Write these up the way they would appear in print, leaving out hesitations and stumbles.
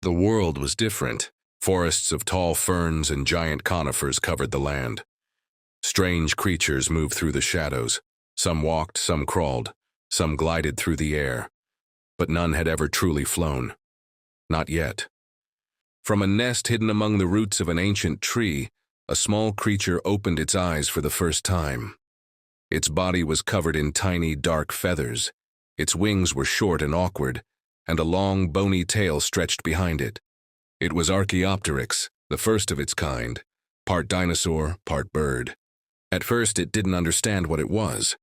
The world was different. Forests of tall ferns and giant conifers covered the land. Strange creatures moved through the shadows. Some walked, some crawled, some glided through the air. But none had ever truly flown. Not yet. From a nest hidden among the roots of an ancient tree, a small creature opened its eyes for the first time. Its body was covered in tiny, dark feathers. Its wings were short and awkward, and a long, bony tail stretched behind it. It was Archaeopteryx, the first of its kind, part dinosaur, part bird. At first, it didn't understand what it was.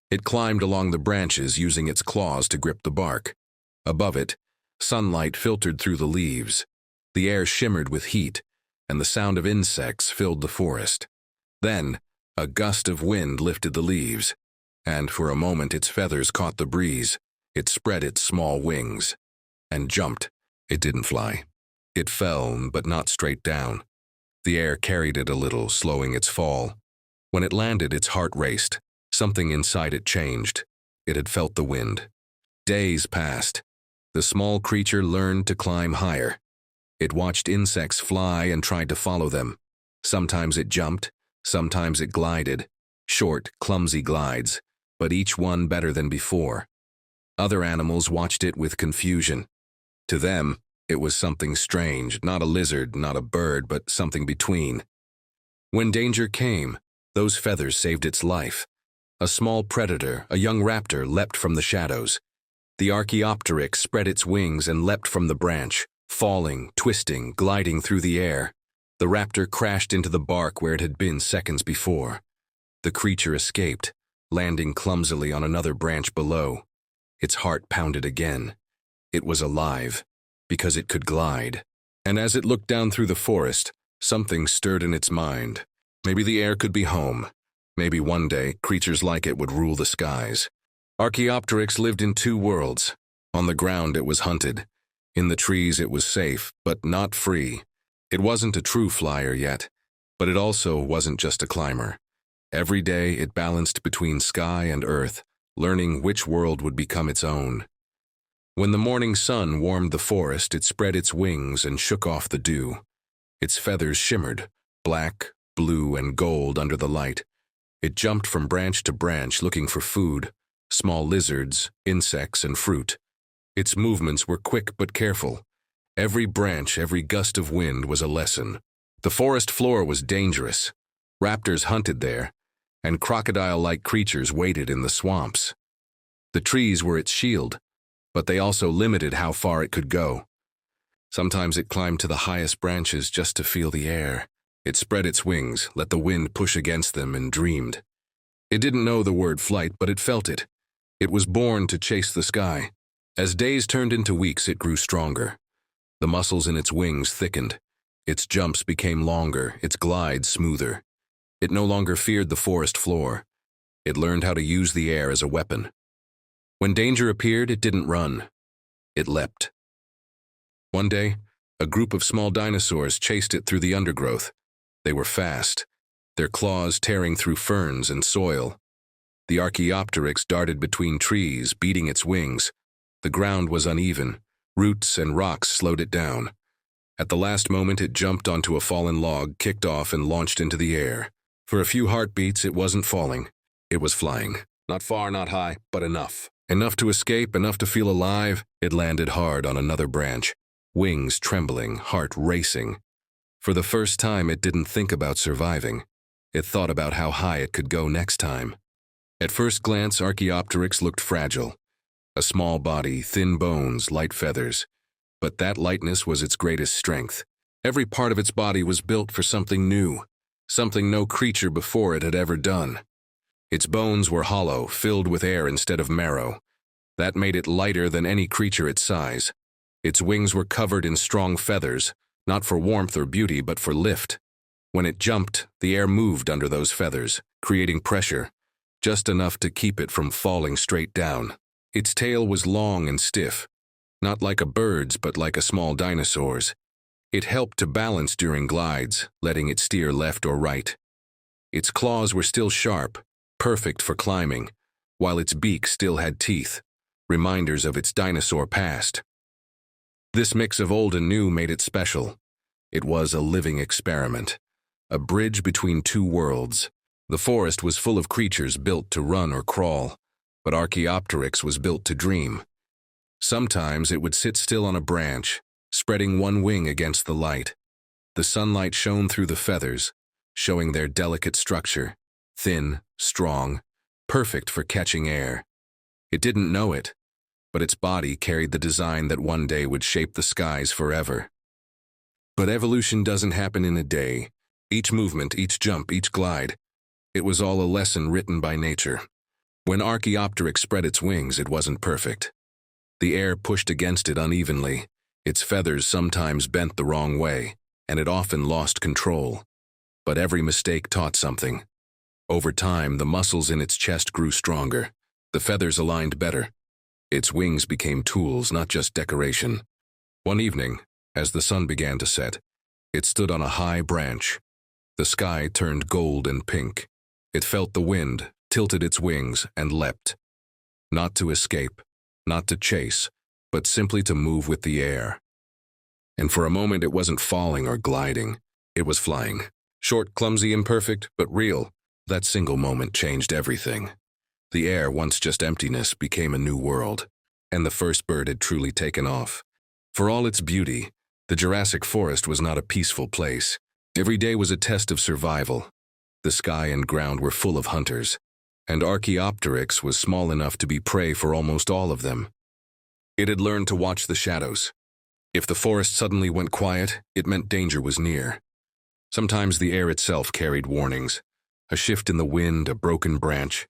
It climbed along the branches using its claws to grip the bark. Above it, sunlight filtered through the leaves. The air shimmered with heat, and the sound of insects filled the forest. Then, a gust of wind lifted the leaves, and for a moment its feathers caught the breeze. It spread its small wings and jumped. It didn't fly. It fell, but not straight down. The air carried it a little, slowing its fall. When it landed, its heart raced. Something inside it changed. It had felt the wind. Days passed. The small creature learned to climb higher. It watched insects fly and tried to follow them. Sometimes it jumped, sometimes it glided. Short, clumsy glides, but each one better than before. Other animals watched it with confusion. To them, it was something strange, not a lizard, not a bird, but something between. When danger came, those feathers saved its life. A small predator, a young raptor, leapt from the shadows. The Archaeopteryx spread its wings and leapt from the branch, falling, twisting, gliding through the air. The raptor crashed into the bark where it had been seconds before. The creature escaped, landing clumsily on another branch below. Its heart pounded again. It was alive, because it could glide. And as it looked down through the forest, something stirred in its mind. Maybe the air could be home. Maybe one day, creatures like it would rule the skies. Archaeopteryx lived in two worlds. On the ground, it was hunted. In the trees, it was safe, but not free. It wasn't a true flyer yet, but it also wasn't just a climber. Every day, it balanced between sky and earth, learning which world would become its own. When the morning sun warmed the forest, it spread its wings and shook off the dew. Its feathers shimmered, black, blue, and gold under the light. It jumped from branch to branch looking for food, small lizards, insects, and fruit. Its movements were quick but careful. Every branch, every gust of wind was a lesson. The forest floor was dangerous. Raptors hunted there, and crocodile-like creatures waited in the swamps. The trees were its shield, but they also limited how far it could go. Sometimes it climbed to the highest branches just to feel the air. It spread its wings, let the wind push against them, and dreamed. It didn't know the word flight, but it felt it. It was born to chase the sky. As days turned into weeks, it grew stronger. The muscles in its wings thickened. Its jumps became longer, its glides smoother. It no longer feared the forest floor. It learned how to use the air as a weapon. When danger appeared, it didn't run. It leapt. One day, a group of small dinosaurs chased it through the undergrowth. They were fast, their claws tearing through ferns and soil. The Archaeopteryx darted between trees, beating its wings. The ground was uneven. Roots and rocks slowed it down. At the last moment, it jumped onto a fallen log, kicked off, and launched into the air. For a few heartbeats, it wasn't falling. It was flying. Not far, not high, but enough. Enough to escape, enough to feel alive. It landed hard on another branch, wings trembling, heart racing. For the first time, it didn't think about surviving. It thought about how high it could go next time. At first glance, Archaeopteryx looked fragile. A small body, thin bones, light feathers. But that lightness was its greatest strength. Every part of its body was built for something new, something no creature before it had ever done. Its bones were hollow, filled with air instead of marrow. That made it lighter than any creature its size. Its wings were covered in strong feathers, not for warmth or beauty, but for lift. When it jumped, the air moved under those feathers, creating pressure, just enough to keep it from falling straight down. Its tail was long and stiff, not like a bird's, but like a small dinosaur's. It helped to balance during glides, letting it steer left or right. Its claws were still sharp, perfect for climbing, while its beak still had teeth, reminders of its dinosaur past. This mix of old and new made it special. It was a living experiment, a bridge between two worlds. The forest was full of creatures built to run or crawl, but Archaeopteryx was built to dream. Sometimes it would sit still on a branch, spreading one wing against the light. The sunlight shone through the feathers, showing their delicate structure, thin, strong, perfect for catching air. It didn't know it, but its body carried the design that one day would shape the skies forever. But evolution doesn't happen in a day. Each movement, each jump, each glide, it was all a lesson written by nature. When Archaeopteryx spread its wings, it wasn't perfect. The air pushed against it unevenly. Its feathers sometimes bent the wrong way, and it often lost control. But every mistake taught something. Over time, the muscles in its chest grew stronger. The feathers aligned better. Its wings became tools, not just decoration. One evening, as the sun began to set, it stood on a high branch. The sky turned gold and pink. It felt the wind, tilted its wings, and leapt. Not to escape, not to chase, but simply to move with the air. And for a moment it wasn't falling or gliding, it was flying. Short, clumsy, imperfect, but real. That single moment changed everything. The air, once just emptiness, became a new world, and the first bird had truly taken off. For all its beauty, the Jurassic forest was not a peaceful place. Every day was a test of survival. The sky and ground were full of hunters, and Archaeopteryx was small enough to be prey for almost all of them. It had learned to watch the shadows. If the forest suddenly went quiet, it meant danger was near. Sometimes the air itself carried warnings. A shift in the wind, a broken branch,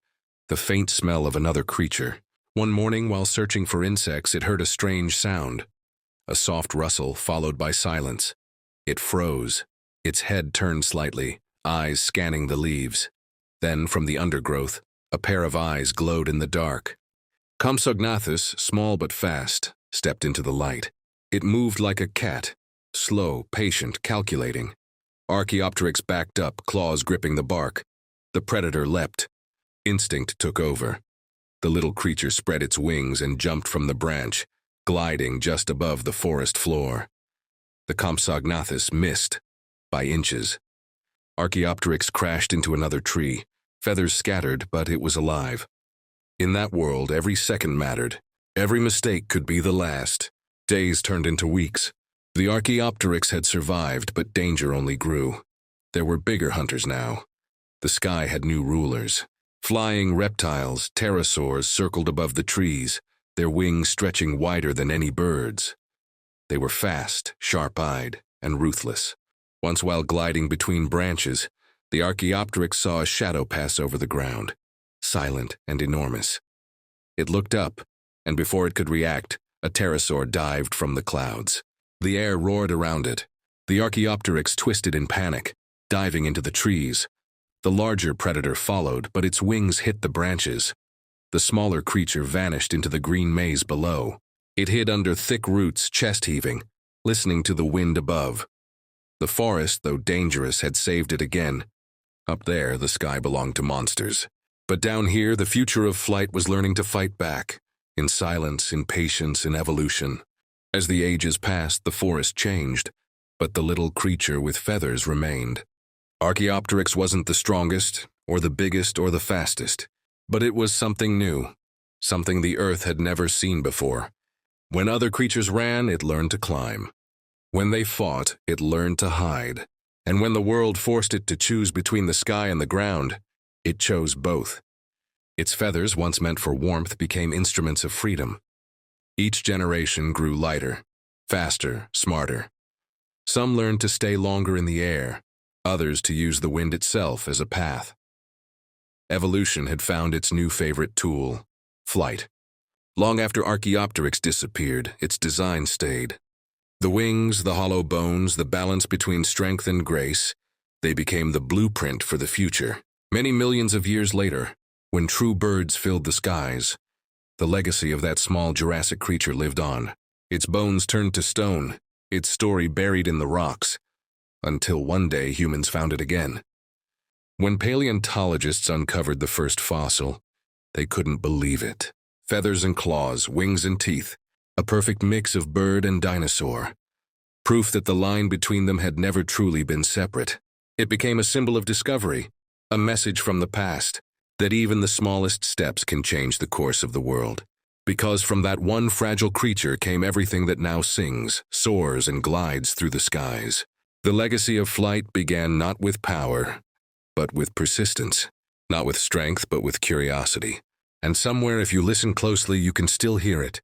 the faint smell of another creature. One morning, while searching for insects, it heard a strange sound. A soft rustle followed by silence. It froze. Its head turned slightly, eyes scanning the leaves. Then, from the undergrowth, a pair of eyes glowed in the dark. Compsognathus, small but fast, stepped into the light. It moved like a cat, slow, patient, calculating. Archaeopteryx backed up, claws gripping the bark. The predator leapt. Instinct took over. The little creature spread its wings and jumped from the branch, gliding just above the forest floor. The Compsognathus missed, by inches. Archaeopteryx crashed into another tree, feathers scattered, but it was alive. In that world, every second mattered. Every mistake could be the last. Days turned into weeks. The Archaeopteryx had survived, but danger only grew. There were bigger hunters now. The sky had new rulers. Flying reptiles, pterosaurs, circled above the trees, their wings stretching wider than any bird's. They were fast, sharp-eyed, and ruthless. Once while gliding between branches, the Archaeopteryx saw a shadow pass over the ground, silent and enormous. It looked up, and before it could react, a pterosaur dived from the clouds. The air roared around it. The Archaeopteryx twisted in panic, diving into the trees. The larger predator followed, but its wings hit the branches. The smaller creature vanished into the green maze below. It hid under thick roots, chest heaving, listening to the wind above. The forest, though dangerous, had saved it again. Up there, the sky belonged to monsters. But down here, the future of flight was learning to fight back, in silence, in patience, in evolution. As the ages passed, the forest changed, but the little creature with feathers remained. Archaeopteryx wasn't the strongest, or the biggest, or the fastest, but it was something new, something the earth had never seen before. When other creatures ran, it learned to climb. When they fought, it learned to hide. And when the world forced it to choose between the sky and the ground, it chose both. Its feathers, once meant for warmth, became instruments of freedom. Each generation grew lighter, faster, smarter. Some learned to stay longer in the air, others to use the wind itself as a path. Evolution had found its new favorite tool, flight. Long after Archaeopteryx disappeared, its design stayed. The wings, the hollow bones, the balance between strength and grace, they became the blueprint for the future. Many millions of years later, when true birds filled the skies, the legacy of that small Jurassic creature lived on. Its bones turned to stone, its story buried in the rocks, until one day humans found it again. When paleontologists uncovered the first fossil, they couldn't believe it. Feathers and claws, wings and teeth, a perfect mix of bird and dinosaur, proof that the line between them had never truly been separate. It became a symbol of discovery, a message from the past, that even the smallest steps can change the course of the world. Because from that one fragile creature came everything that now sings, soars, and glides through the skies. The legacy of flight began not with power, but with persistence. Not with strength, but with curiosity. And somewhere, if you listen closely, you can still hear it.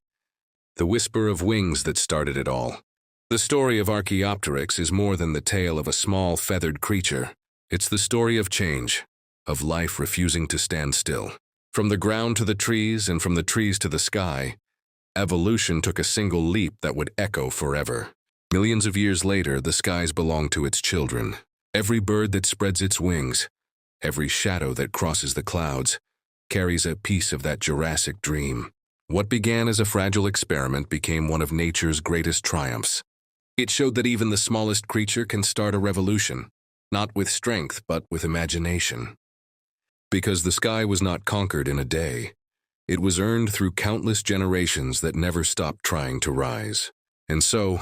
The whisper of wings that started it all. The story of Archaeopteryx is more than the tale of a small, feathered creature. It's the story of change, of life refusing to stand still. From the ground to the trees, and from the trees to the sky, evolution took a single leap that would echo forever. Millions of years later, the skies belong to its children. Every bird that spreads its wings, every shadow that crosses the clouds, carries a piece of that Jurassic dream. What began as a fragile experiment became one of nature's greatest triumphs. It showed that even the smallest creature can start a revolution, not with strength, but with imagination. Because the sky was not conquered in a day, it was earned through countless generations that never stopped trying to rise. And so,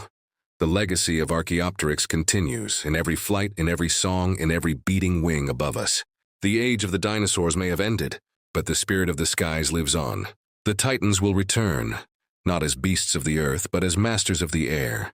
the legacy of Archaeopteryx continues in every flight, in every song, in every beating wing above us. The age of the dinosaurs may have ended, but the spirit of the skies lives on. The titans will return, not as beasts of the earth, but as masters of the air,